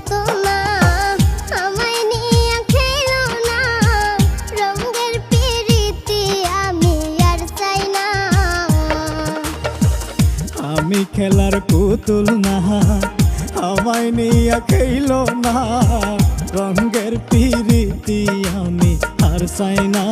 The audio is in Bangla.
মতো না, আমায় নিয়ে খেলো না, রঙের পিরিতি আমি আর চাই না। আমি খেলার পুতুল না, আমায় নিয়ে খেলো না, রঙের পিরিতি আমি আর চাই না।